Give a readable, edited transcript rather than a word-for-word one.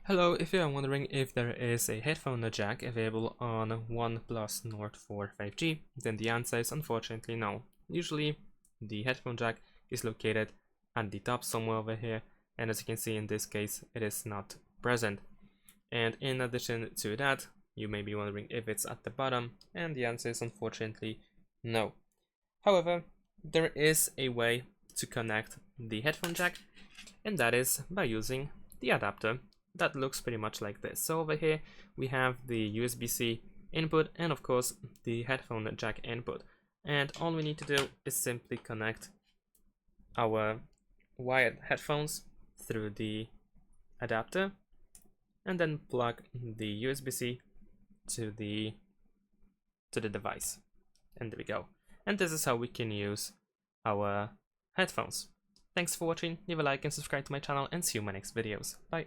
Hello, if you are wondering if there is a headphone jack available on OnePlus Nord for 5G, then the answer is unfortunately no. Usually the headphone jack is located at the top somewhere over here, and as you can see in this case it is not present. And in addition to that, you may be wondering if it's at the bottom, and the answer is unfortunately no. However, there is a way to connect the headphone jack, and that is by using the adapter that looks pretty much like this. So over here we have the USB-C input and of course the headphone jack input, and all we need to do is simply connect our wired headphones through the adapter and then plug the USB-C to the device, and there we go. And this is how we can use our headphones. Thanks for watching, leave a like and subscribe to my channel, and see you in my next videos. Bye.